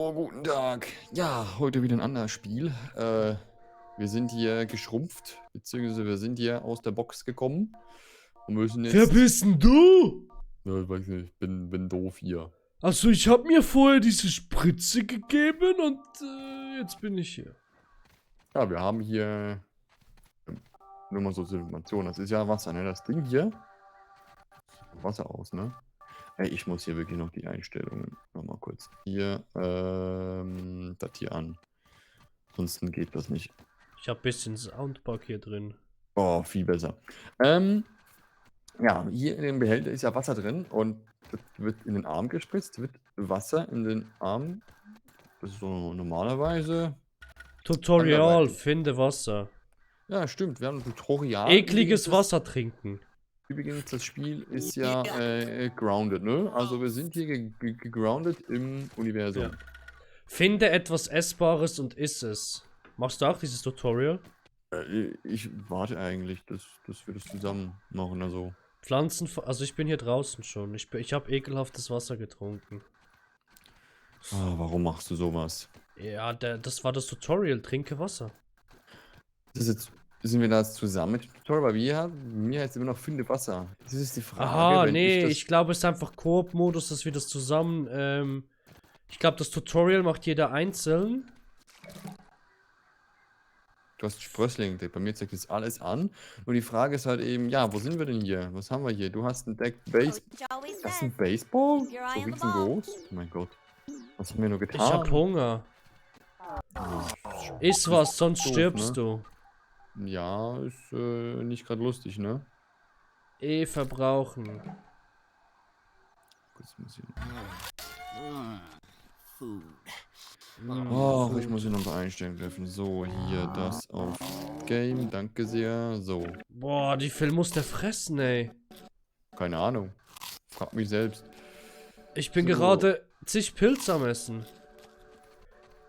Oh, guten Tag. Ja, heute wieder ein anderes Spiel. Wir sind hier geschrumpft, beziehungsweise wir sind hier aus der Box gekommen und müssen Wer jetzt. bist denn du? Ja, ich weiß nicht, bin doof hier. Also ich habe mir vorher diese Spritze gegeben und jetzt bin ich hier. Ja, wir haben hier nur mal so zur Information. Das ist ja Wasser, ne? Das Ding hier sieht Wasser aus, ne? Ey, ich muss hier wirklich noch die Einstellungen nochmal kurz hier, das hier an. Ansonsten geht das nicht. Ich habe ein bisschen Soundbug hier drin. Oh, viel besser. Ja, hier in dem Behälter ist ja Wasser drin und das wird in den Arm gespritzt, wird Wasser in den Arm. Das ist so normalerweise Tutorial, anderweitig. finde Wasser. Ja, stimmt, wir haben ein Tutorial. Ekliges Wasser trinken. Übrigens, das Spiel ist ja grounded, ne? Also wir sind hier gegroundet im Universum. Ja. Finde etwas Essbares und iss es. Machst du auch dieses Tutorial? Ich warte eigentlich, dass wir das zusammen machen, also. Pflanzen, also ich bin hier draußen schon. Ich habe ekelhaftes Wasser getrunken. Ah, warum machst du sowas? Ja, das war das Tutorial. Trinke Wasser. Das ist jetzt, sind wir da jetzt zusammen mit dem Tutorial? Weil mir jetzt immer noch finde Wasser. Das ist die Frage, Aha, wenn nee, das. ich glaube, es ist einfach Koop-Modus, dass wir das zusammen, ich glaube, das Tutorial macht jeder einzeln. Du hast Sprössling entdeckt. Bei mir zeigt das alles an. Nur die Frage ist halt eben, ja, wo sind wir denn hier? Was haben wir hier? Du hast entdeckt Baseball. Das ist ein Baseball? So riesengroß? Oh mein Gott. Was haben wir nur Ich getan? hab Hunger. Iss was, sonst doof, stirbst ne? du. Ja, ist nicht gerade lustig, ne? Verbrauchen. Kurz muss ich. Oh, ich muss hier noch ein paar Einstellungen treffen. So, hier das auf Game. Danke sehr. So, Boah, wie viel muss der fressen, ey? keine Ahnung. Frag mich selbst. Ich bin So. gerade zig Pilze am Essen.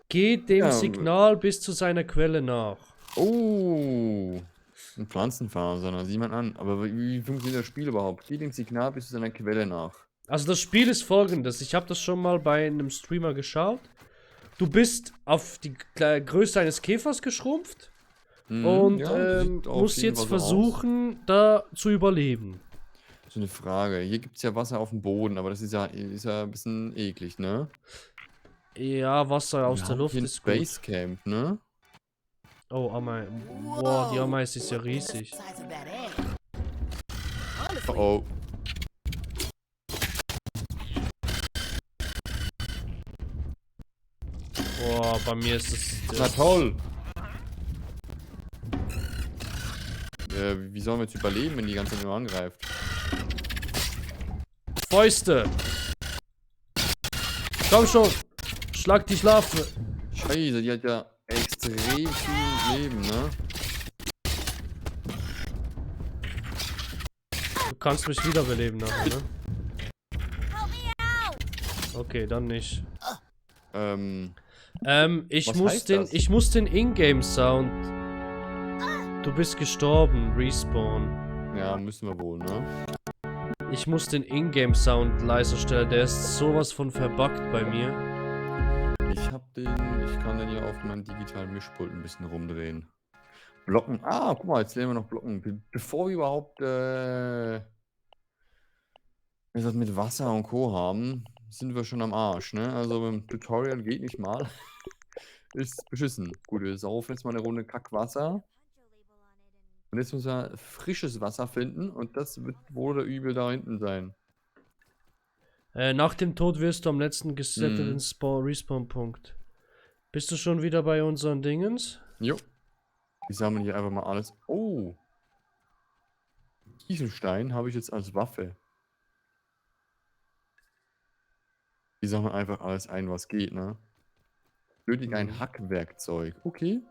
Geh dem Ja, Signal bis zu seiner Quelle nach. oh. Ein Pflanzenfaser, da sieht man an. Aber wie funktioniert das Spiel überhaupt? Geh dem Signal bis zu seiner Quelle nach. Also das Spiel ist folgendes. Ich habe das schon mal bei einem Streamer geschaut. Du bist auf die Größe eines Käfers geschrumpft. Und ja, sieht auf musst jeden jetzt Fall so aus. versuchen, da zu überleben. So eine Frage. Hier gibt es ja Wasser auf dem Boden, aber das ist ja ein bisschen eklig, ne? Ja, Wasser aus der Luft Hier ein ist gut. Basecamp, ne? Oh, Ameise. Boah, die Ameise ist ja riesig. Oh oh. Boah, bei mir ist es. Na toll! Wie sollen wir jetzt überleben, wenn die ganze Zeit nur angreift? Fäuste! Komm schon! Schlag die Schlafe! Scheiße, die hat ja extrem viel Leben, ne? Du kannst mich wiederbeleben nachher, ne? Okay, dann nicht. Was heißt das? Ich muss den Ingame-Sound. Du bist gestorben, Respawn. Ja, müssen wir wohl, ne? Ich muss den Ingame-Sound leiser stellen, der ist sowas von verbuggt bei mir. Ich kann den hier auf meinem digitalen Mischpult ein bisschen rumdrehen. Blocken. Ah, guck mal, jetzt lernen wir noch Blocken. Bevor wir überhaupt das mit Wasser und Co. haben, sind wir schon am Arsch, ne? Also beim Tutorial geht nicht mal. Ist beschissen. Gut, wir saufen jetzt mal eine Runde Kackwasser. Und jetzt müssen wir frisches Wasser finden und das wird wohl oder übel da hinten sein. Nach dem Tod wirst du am letzten gesetteten Respawn-Punkt. Bist du schon wieder bei unseren Dingens? Jo. Ich sammle hier einfach mal alles. Oh. Kieselstein habe ich jetzt als Waffe. Ich sammle einfach alles ein, was geht, ne? Nötig ein Hackwerkzeug. Okay.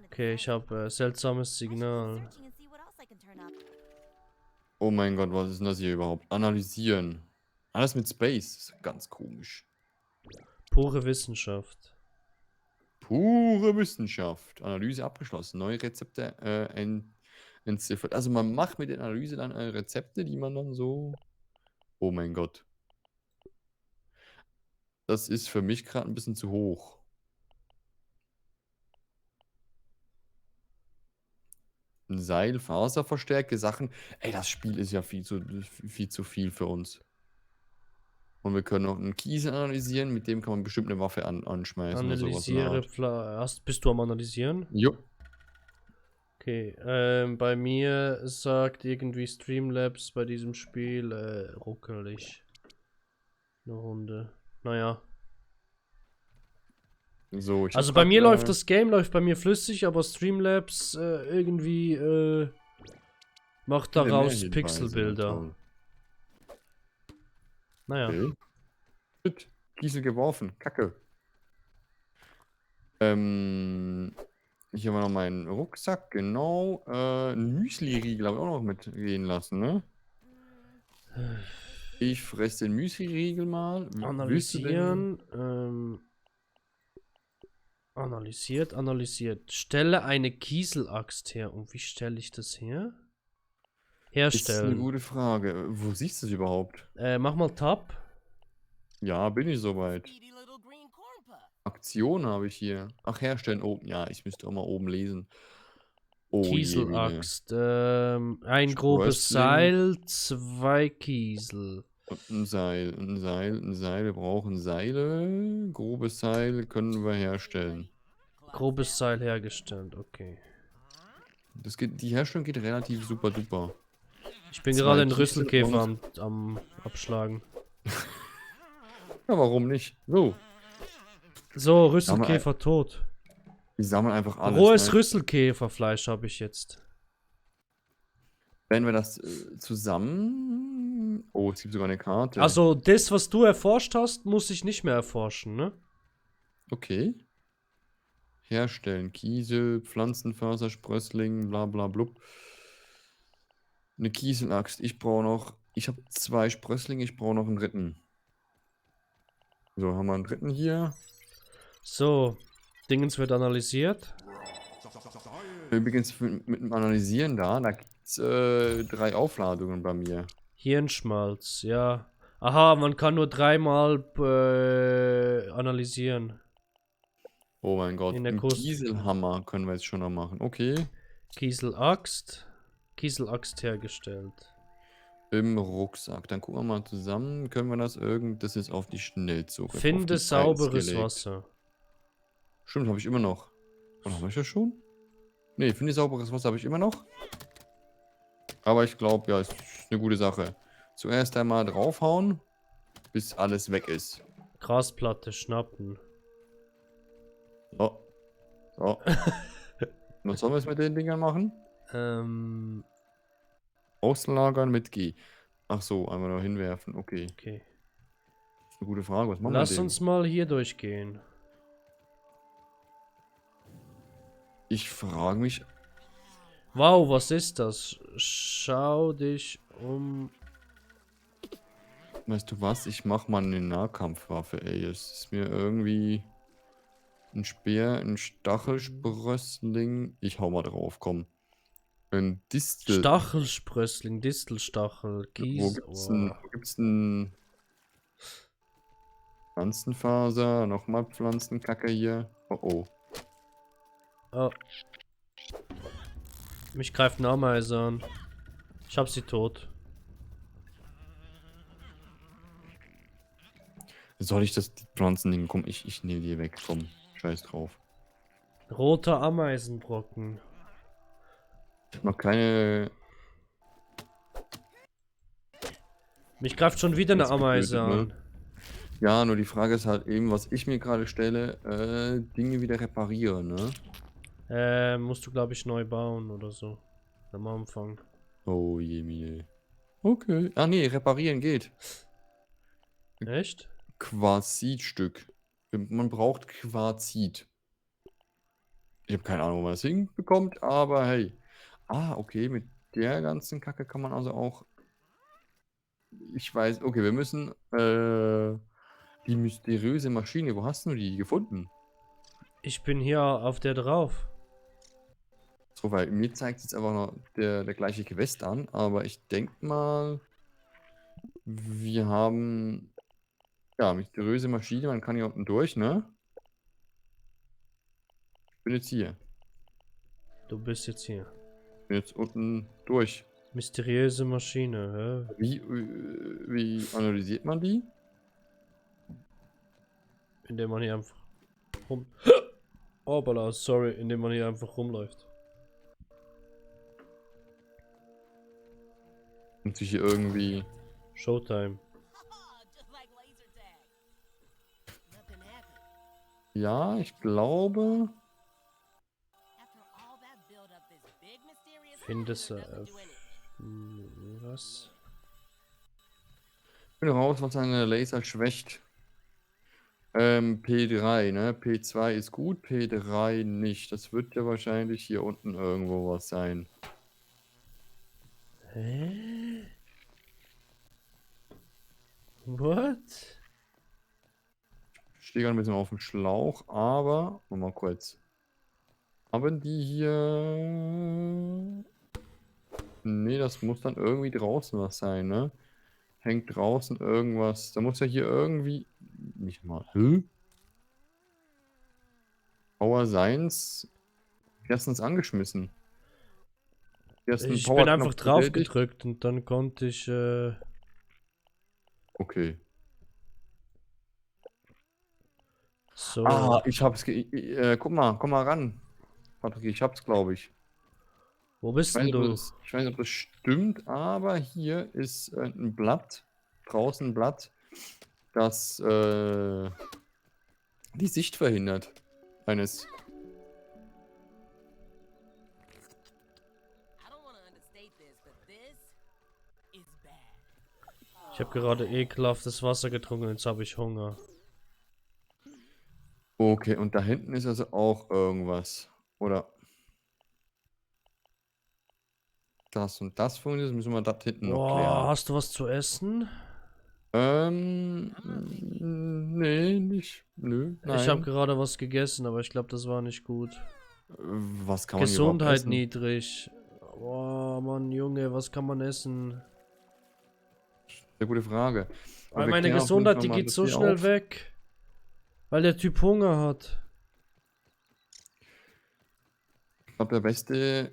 Okay, ich habe seltsames Signal. Oh mein Gott, was ist denn das hier überhaupt? Analysieren. Alles mit Space. Das ist ganz komisch. Pure Wissenschaft. Pure Wissenschaft. Analyse abgeschlossen. Neue Rezepte entziffert. Also man macht mit der Analyse dann Rezepte, die man dann so Oh mein Gott. Das ist für mich gerade ein bisschen zu hoch. Ein Seil, faserverstärkte Sachen. Ey, das Spiel ist ja viel zu viel für uns. Und wir können noch einen Kiesel analysieren, mit dem kann man bestimmt eine Waffe anschmeißen oder sowas in der Analysiere Art. bist du am Analysieren? Jo. Okay, bei mir sagt irgendwie Streamlabs bei diesem Spiel ruckelig. Eine Runde. Naja. So, ich Also hab bei grad, mir läuft das Game läuft bei mir flüssig, aber Streamlabs irgendwie macht viele daraus Hinweise, Pixelbilder. toll. Naja. Okay. Shit, Kiesel geworfen, Kacke. Ich habe noch meinen Rucksack, genau. Ein Müsli-Riegel habe ich auch noch mitgehen lassen, ne? Ich fresse den Müsli-Riegel mal. Willst du denn... Analysieren. Analysiert. Stelle eine Kieselaxt her. Und wie stelle ich das her? Ist eine Herstellen. gute Frage. Wo siehst du es überhaupt? Mach mal Tab. Ja, bin ich soweit. Aktion habe ich hier. Ach, herstellen oben. Ja, ich müsste auch mal oben lesen. Oh je, Mine. Kieselaxt. Ein grobes Seil, 2 Kiesel. Und ein Seil. Wir brauchen Seile. Grobes Seil können wir herstellen. Grobes Seil hergestellt, okay. Die Herstellung geht relativ super duper. Ich bin 2 gerade einen Kiesel Rüsselkäfer am Abschlagen. Ja, warum nicht? So. So, Rüsselkäfer tot. Die sammeln einfach alles. Rohes Ne? Rüsselkäferfleisch habe ich jetzt. Wenn wir das zusammen... Oh, es gibt sogar eine Karte. Also, das, was du erforscht hast, muss ich nicht mehr erforschen, ne? Okay. Herstellen. Kiesel, Pflanzenfaser, Sprössling, bla bla blub. Eine Kieselaxt. Ich brauche noch... Ich habe 2 Sprösslinge, ich brauche noch einen dritten. So, haben wir einen dritten hier. So, Dingens wird analysiert. Übrigens mit dem Analysieren da gibt es 3 Aufladungen bei mir. Hirnschmalz, ja. Aha, man kann nur 3-mal analysieren. Oh mein Gott, In der einen Kieselhammer können wir jetzt schon noch machen. Okay. Kieselaxt. Kieselaxt hergestellt. Im Rucksack. Dann gucken wir mal zusammen. Können wir das das ist auf die Schnellzug. Finde sauberes Wasser. Stimmt, habe ich immer noch. Oder habe ich das schon? Ne, finde sauberes Wasser habe ich immer noch. Aber ich glaube, ja, ist eine gute Sache. Zuerst einmal draufhauen, bis alles weg ist. Grasplatte schnappen. So. So. Was sollen wir jetzt mit den Dingern machen? Auslagern mit G. Ach so, einmal noch hinwerfen. Okay. Okay. Das ist eine gute Frage. Was machen Lass wir mit uns mal hier durchgehen. Ich frage mich. Wow, was ist das? Schau dich um. Weißt du was? Ich mach mal eine Nahkampfwaffe, ey. Es ist mir irgendwie ein Speer, ein Stachelsprössling. Ich hau mal drauf, komm. Ein Distel. Stachelsprössling, Distelstachel, Wo gibt's denn Pflanzenfaser? Nochmal Pflanzenkacke hier. Oh oh. Oh. Mich greift eine Ameise an. Ich hab sie tot. Soll ich die Pflanzen nehmen? Komm, ich nehme die weg. Komm, scheiß drauf. Roter Ameisenbrocken. Ich hab noch keine... Mich greift schon wieder eine Ameise an. Ja, nur die Frage ist halt eben, was ich mir gerade stelle, Dinge wieder reparieren, ne? Musst du, glaube ich, neu bauen oder so. Am Anfang. Oh je, mie. Okay. Ah, nee, reparieren geht. Echt? Quarzitstück. Man braucht Quarzit. Ich habe keine Ahnung, wo man das hinbekommt, aber hey. Ah, okay, mit der ganzen Kacke kann man also auch... Ich weiß, okay, wir müssen... die mysteriöse Maschine, wo hast du die gefunden? Ich bin hier auf der drauf. So, weil mir zeigt jetzt einfach noch der gleiche Quest an, aber ich denke mal, Wir haben ja mysteriöse Maschine, man kann hier unten durch, ne? Ich bin jetzt hier. Du bist jetzt hier. Bin jetzt unten durch. Mysteriöse Maschine, hä? Wie analysiert man die? Indem man hier einfach rum... Hoppala, sorry, indem man hier einfach rumläuft. Und sich hier irgendwie. Showtime. Just like laser tag. Nothing happened. Ja, ich glaube. After all that build up, this big mysterious Findest monster doesn't du, do anything. was? Ich bin raus, was seine Laser schwächt. P3, ne? P2 ist gut, P3 nicht. Das wird ja wahrscheinlich hier unten irgendwo was sein. Hä? What? Ich stehe gerade ein bisschen auf dem Schlauch, aber. Mal kurz. Haben die hier. Nee, das muss dann irgendwie draußen was sein, ne? Hängt draußen irgendwas. Da muss ja hier irgendwie. Nicht mal. Power Science. Erstens angeschmissen. Ersten Ich bin Power-Knopf einfach drauf betätigt. gedrückt und dann konnte ich, Okay. so. Ah, ich hab's. Guck mal, komm mal ran. Patrick, ich hab's, glaube ich. Wo bist denn du? Ich weiß nicht, ob das stimmt, aber hier ist ein Blatt. Draußen ein Blatt, das die Sicht verhindert. Eines. I don't want to understate this, but this is bad. Ich habe gerade ekelhaftes Wasser getrunken, jetzt habe ich Hunger. Okay, und da hinten ist also auch irgendwas. Oder das und das funktioniert, müssen wir das hinten noch Boah, klären. hast du was zu essen? Nee, nicht. Nö, Ich habe nein. gerade was gegessen, aber ich glaube, das war nicht gut. Was kann man hier überhaupt Gesundheit essen? niedrig. Boah, Mann, Junge, was kann man essen? Sehr gute Frage. Aber Weil wir meine klären auf jeden Gesundheit, Fall die mal geht das so hier schnell auf. weg. Weil der Typ Hunger hat. Ich glaube, der beste.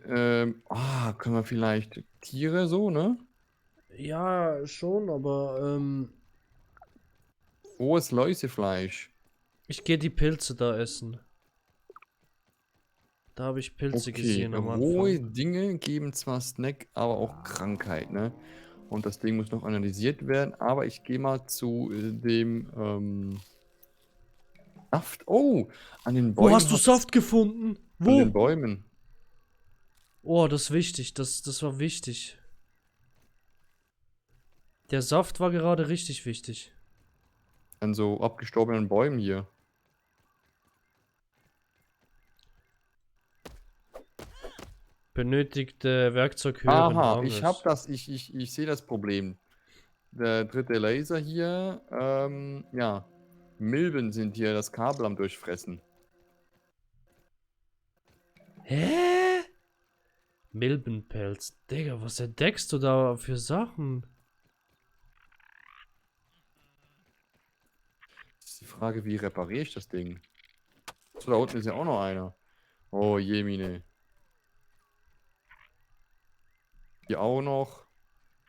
Können wir vielleicht Tiere so, ne? Ja, schon, aber Rohes Läusefleisch. ich gehe die Pilze da essen. Da habe ich Pilze Okay, gesehen am rohe Anfang. Dinge geben zwar Snack, aber auch Krankheit, ne? Und das Ding muss noch analysiert werden, aber ich gehe mal zu dem Saft. Oh, an den Wo Bäumen. hast du Saft gefunden? An den Wo? Bäumen. Oh, das ist wichtig. Das war wichtig. Der Saft war gerade richtig wichtig. An so abgestorbenen Bäumen hier. Benötigte Werkzeug höheren Aha, Ranges. ich habe das, ich sehe das Problem. Der dritte Laser hier, ja. Milben sind hier das Kabel am Durchfressen. Hä? Milbenpelz. Digga, was entdeckst du da für Sachen? Ist die Frage, wie repariere ich das Ding? So, da unten ist ja auch noch einer. Oh, Jemine. Hier auch noch.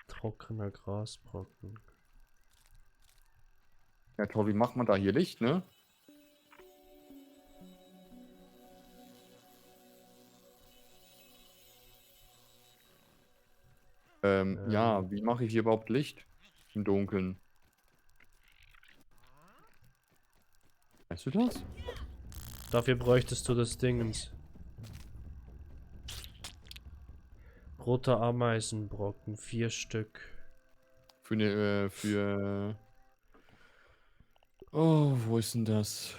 Trockener Grasbrocken. Ja, toll, wie macht man da hier Licht, ne? Ja, wie mache ich hier überhaupt Licht? Im Dunkeln. Weißt du das? Dafür bräuchtest du das Dingens. Roter Ameisenbrocken, 4 Stück. Für eine, Oh, wo ist denn das?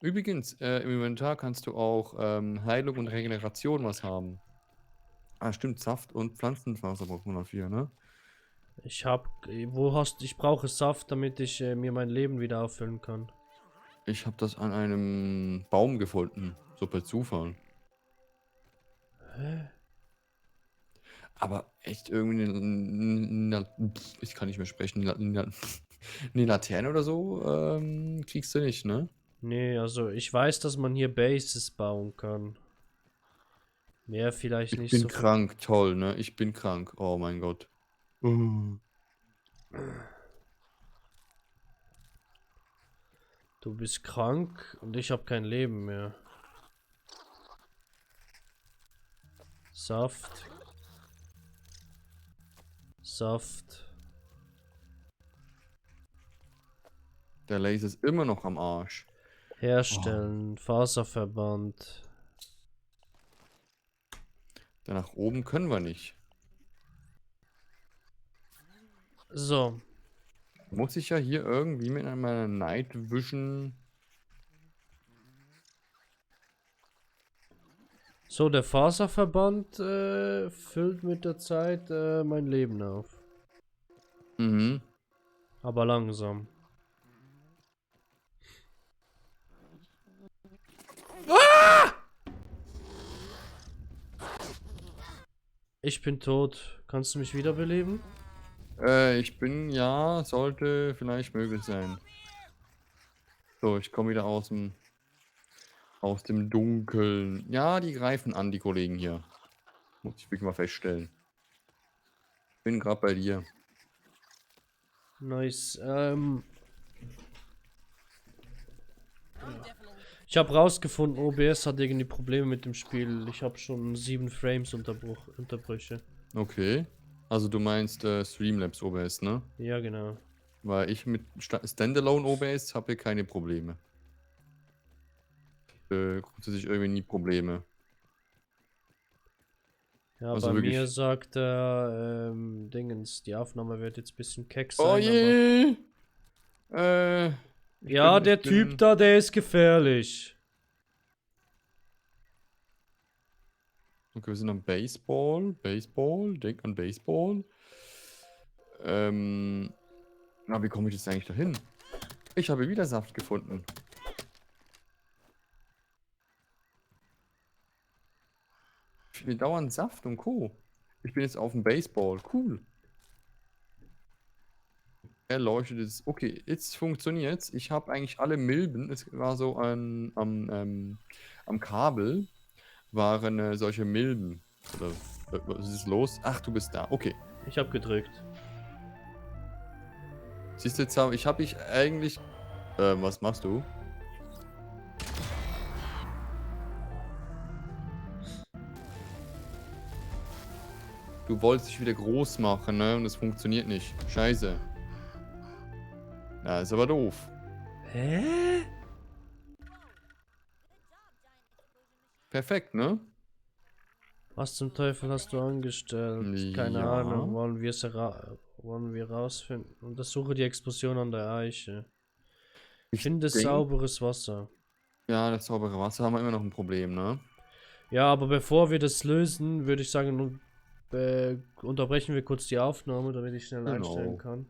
Übrigens, im Inventar kannst du auch Heilung und Regeneration was haben. Ah, stimmt, Saft und Pflanzenwasser braucht man dafür, ne? Ich brauche Saft, damit ich mir mein Leben wieder auffüllen kann. Ich habe das an einem Baum gefunden, so per Zufall. Hä? Aber echt irgendwie ich kann nicht mehr sprechen. Eine Laterne oder so kriegst du nicht, ne? Nee, also ich weiß, dass man hier Bases bauen kann. Mehr vielleicht Ich nicht bin so. krank, toll, ne? Ich bin krank. Oh mein Gott. Du bist krank und ich habe kein Leben mehr. Saft. Saft. Der Laser ist immer noch am Arsch. Herstellen. Faserverband. Da nach oben können wir nicht. So. Muss ich ja hier irgendwie mit meiner Night Vision. So, der Faserverband füllt mit der Zeit mein Leben auf. Mhm. Aber langsam. Ich bin tot. Kannst du mich wiederbeleben? Ich bin, ja, sollte vielleicht möglich sein. So, ich komme wieder aus dem Dunkeln. Ja, die greifen an, die Kollegen hier. Muss ich wirklich mal feststellen. Bin gerade bei dir. Nice. I'm definitely Ich habe rausgefunden, OBS hat irgendwie Probleme mit dem Spiel. Ich habe schon 7 Frames Unterbrüche. Okay. Also du meinst Streamlabs OBS, ne? Ja, genau. Weil ich mit Standalone OBS habe hier keine Probleme. Grundsätzlich irgendwie nie Probleme. Ja, Also bei wirklich- mir sagt er, Dingens, die Aufnahme wird jetzt ein bisschen keck Oh sein, aber... je! Ja, der Typ da, der ist gefährlich. Okay, wir sind am Baseball. Baseball, denk an Baseball. Na, wie komme ich jetzt eigentlich dahin? Ich habe wieder Saft gefunden. Ich finde dauernd Saft und Co. Ich bin jetzt auf dem Baseball. Cool. Erleuchtet es. Okay, jetzt funktioniert's. Ich habe eigentlich alle Milben. Es war so am Kabel waren solche Milben. Oder was ist los? Ach, du bist da. Okay. Ich habe gedrückt. Siehst du jetzt, ich habe ich eigentlich. Was machst du? Du wolltest dich wieder groß machen, ne? Und es funktioniert nicht. Scheiße. Ja, ist aber doof. Hä? Perfekt, ne? Was zum Teufel hast du angestellt? Keine Ja. Ahnung, wollen wir rausfinden. Untersuche die Explosion an der Eiche. Ich Finde denk- sauberes Wasser. Ja, das saubere Wasser haben wir immer noch ein Problem, ne? Ja, aber bevor wir das lösen, würde ich sagen, unterbrechen wir kurz die Aufnahme, damit ich schnell Genau. einstellen kann.